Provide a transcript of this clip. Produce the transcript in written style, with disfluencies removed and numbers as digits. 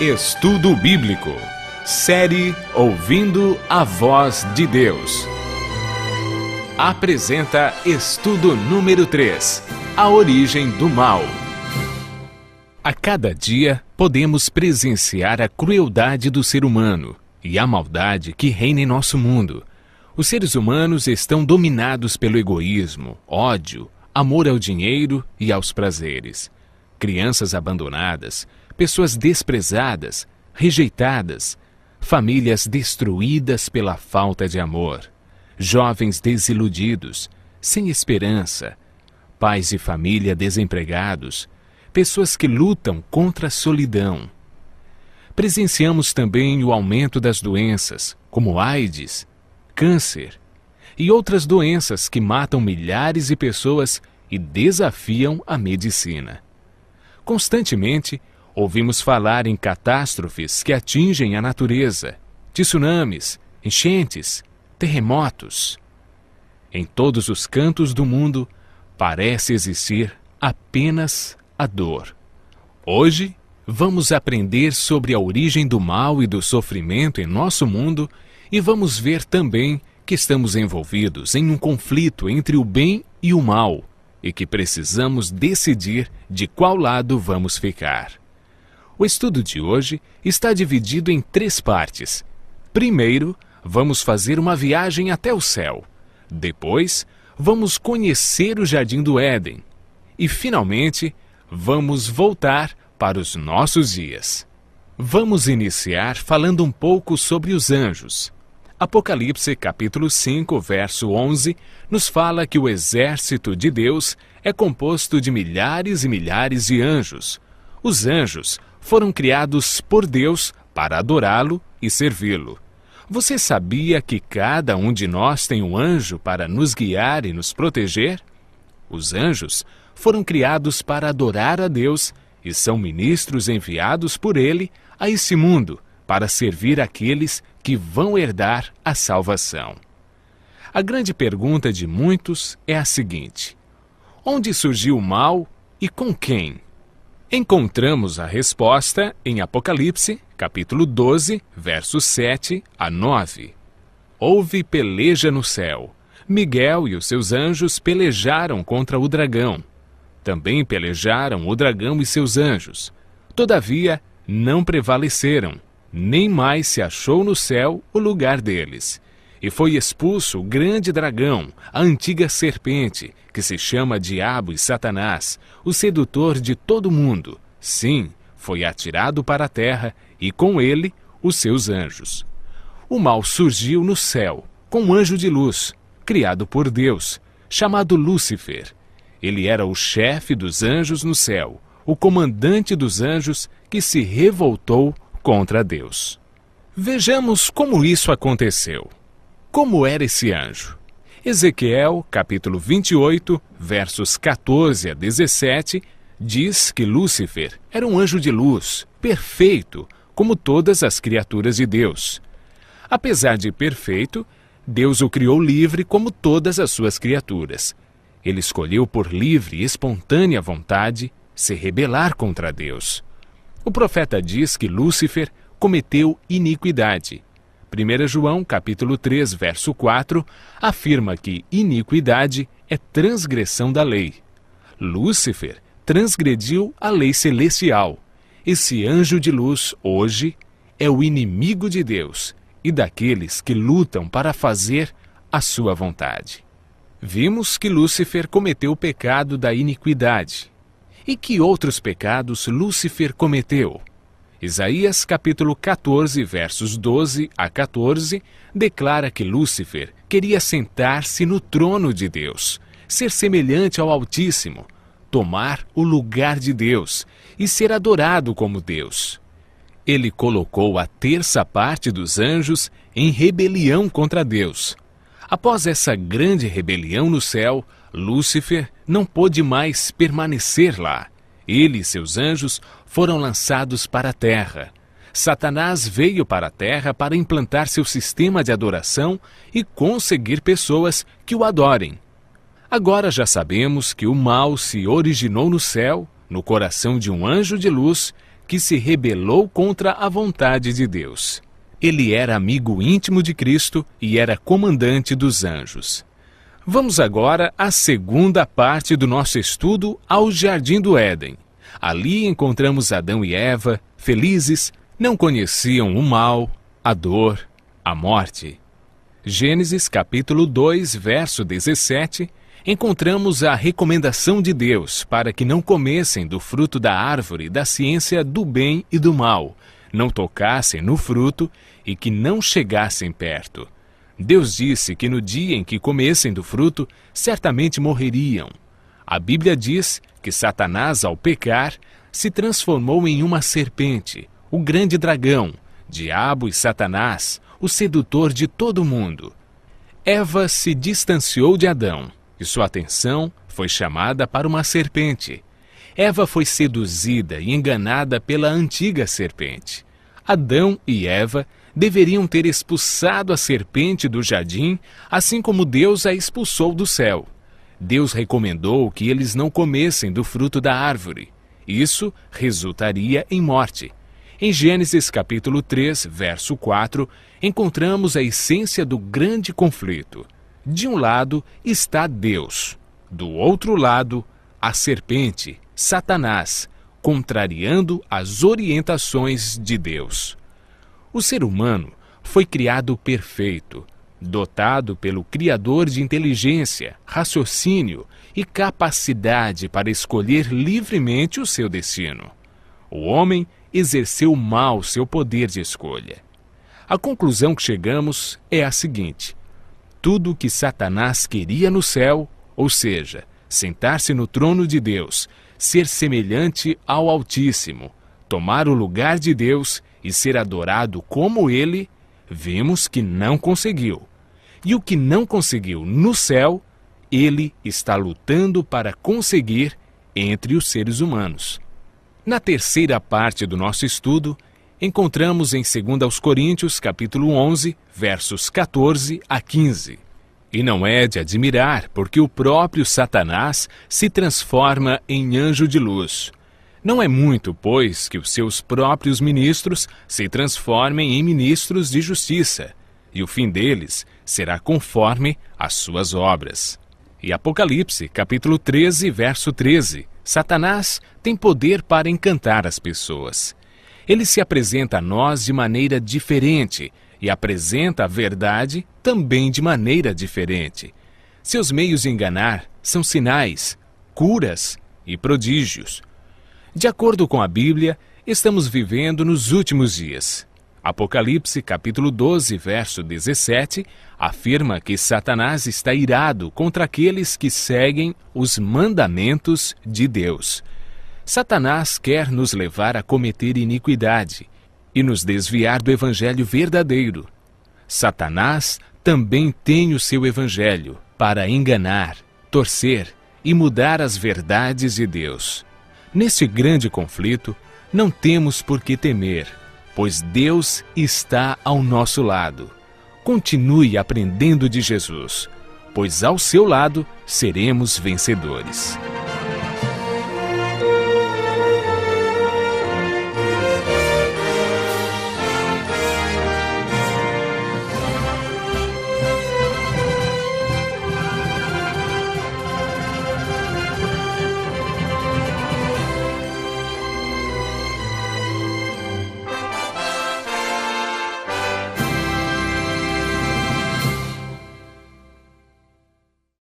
Estudo Bíblico. Série Ouvindo a Voz de Deus. Apresenta estudo número 3. A origem do mal. A cada dia, podemos presenciar a crueldade do ser humano e a maldade que reina em nosso mundo. Os seres humanos estão dominados pelo egoísmo, ódio, amor ao dinheiro e aos prazeres. Crianças abandonadas, pessoas desprezadas, rejeitadas, famílias destruídas pela falta de amor, jovens desiludidos, sem esperança, pais de família desempregados, pessoas que lutam contra a solidão. Presenciamos também o aumento das doenças, como AIDS, câncer e outras doenças que matam milhares de pessoas e desafiam a medicina. Constantemente, ouvimos falar em catástrofes que atingem a natureza, tsunamis, enchentes, terremotos. Em todos os cantos do mundo, parece existir apenas a dor. Hoje, vamos aprender sobre a origem do mal e do sofrimento em nosso mundo e vamos ver também que estamos envolvidos em um conflito entre o bem e o mal e que precisamos decidir de qual lado vamos ficar. O estudo de hoje está dividido em 3 partes. Primeiro, vamos fazer uma viagem até o céu. Depois, vamos conhecer o Jardim do Éden. E, finalmente, vamos voltar para os nossos dias. Vamos iniciar falando um pouco sobre os anjos. Apocalipse capítulo 5, verso 11, nos fala que o exército de Deus é composto de milhares e milhares de anjos. Os anjos foram criados por Deus para adorá-lo e servi-lo. Você sabia que cada um de nós tem um anjo para nos guiar e nos proteger? Os anjos foram criados para adorar a Deus e são ministros enviados por Ele a esse mundo para servir aqueles que vão herdar a salvação. A grande pergunta de muitos é a seguinte: onde surgiu o mal e com quem? Encontramos a resposta em Apocalipse, capítulo 12, versos 7 a 9. Houve peleja no céu. Miguel e os seus anjos pelejaram contra o dragão. Também pelejaram o dragão e seus anjos. Todavia, não prevaleceram, nem mais se achou no céu o lugar deles. E foi expulso o grande dragão, a antiga serpente, que se chama Diabo e Satanás, o sedutor de todo mundo. Sim, foi atirado para a terra e com ele os seus anjos. O mal surgiu no céu, com um anjo de luz, criado por Deus, chamado Lúcifer. Ele era o chefe dos anjos no céu, o comandante dos anjos que se revoltou contra Deus. Vejamos como isso aconteceu. Como era esse anjo? Ezequiel, capítulo 28, versos 14 a 17, diz que Lúcifer era um anjo de luz, perfeito, como todas as criaturas de Deus. Apesar de perfeito, Deus o criou livre como todas as suas criaturas. Ele escolheu por livre e espontânea vontade se rebelar contra Deus. O profeta diz que Lúcifer cometeu iniquidade. 1 João, capítulo 3, verso 4, afirma que iniquidade é transgressão da lei. Lúcifer transgrediu a lei celestial. Esse anjo de luz, hoje, é o inimigo de Deus e daqueles que lutam para fazer a sua vontade. Vimos que Lúcifer cometeu o pecado da iniquidade. E que outros pecados Lúcifer cometeu? Isaías capítulo 14, versos 12 a 14, declara que Lúcifer queria sentar-se no trono de Deus, ser semelhante ao Altíssimo, tomar o lugar de Deus e ser adorado como Deus. Ele colocou a terça parte dos anjos em rebelião contra Deus. Após essa grande rebelião no céu, Lúcifer não pôde mais permanecer lá. Ele e seus anjos foram lançados para a terra. Satanás veio para a terra para implantar seu sistema de adoração e conseguir pessoas que o adorem. Agora já sabemos que o mal se originou no céu, no coração de um anjo de luz, que se rebelou contra a vontade de Deus. Ele era amigo íntimo de Cristo e era comandante dos anjos. Vamos agora à segunda parte do nosso estudo ao Jardim do Éden. Ali encontramos Adão e Eva, felizes, não conheciam o mal, a dor, a morte. Gênesis capítulo 2, verso 17, encontramos a recomendação de Deus para que não comessem do fruto da árvore da ciência do bem e do mal, não tocassem no fruto e que não chegassem perto. Deus disse que no dia em que comessem do fruto, certamente morreriam. A Bíblia diz que Satanás, ao pecar, se transformou em uma serpente, o grande dragão, diabo e Satanás, o sedutor de todo mundo. Eva se distanciou de Adão e sua atenção foi chamada para uma serpente. Eva foi seduzida e enganada pela antiga serpente. Adão e Eva deveriam ter expulsado a serpente do jardim, assim como Deus a expulsou do céu. Deus recomendou que eles não comessem do fruto da árvore. Isso resultaria em morte. Em Gênesis capítulo 3, verso 4, encontramos a essência do grande conflito. De um lado está Deus, do outro lado, a serpente, Satanás, contrariando as orientações de Deus. O ser humano foi criado perfeito, dotado pelo Criador de inteligência, raciocínio e capacidade para escolher livremente o seu destino. O homem exerceu mal seu poder de escolha. A conclusão que chegamos é a seguinte: tudo o que Satanás queria no céu, ou seja, sentar-se no trono de Deus, ser semelhante ao Altíssimo, tomar o lugar de Deus e ser adorado como Ele, vimos que não conseguiu. E o que não conseguiu no céu, Ele está lutando para conseguir entre os seres humanos. Na terceira parte do nosso estudo, encontramos em 2 Coríntios, capítulo 11, versos 14 a 15. E não é de admirar, porque o próprio Satanás se transforma em anjo de luz. Não é muito, pois, que os seus próprios ministros se transformem em ministros de justiça, e o fim deles será conforme as suas obras. E Apocalipse, capítulo 13, verso 13, Satanás tem poder para encantar as pessoas. Ele se apresenta a nós de maneira diferente e apresenta a verdade também de maneira diferente. Seus meios de enganar são sinais, curas e prodígios. De acordo com a Bíblia, estamos vivendo nos últimos dias. Apocalipse, capítulo 12, verso 17, afirma que Satanás está irado contra aqueles que seguem os mandamentos de Deus. Satanás quer nos levar a cometer iniquidade e nos desviar do evangelho verdadeiro. Satanás também tem o seu evangelho para enganar, torcer e mudar as verdades de Deus. Nesse grande conflito, não temos por que temer, pois Deus está ao nosso lado. Continue aprendendo de Jesus, pois ao seu lado seremos vencedores.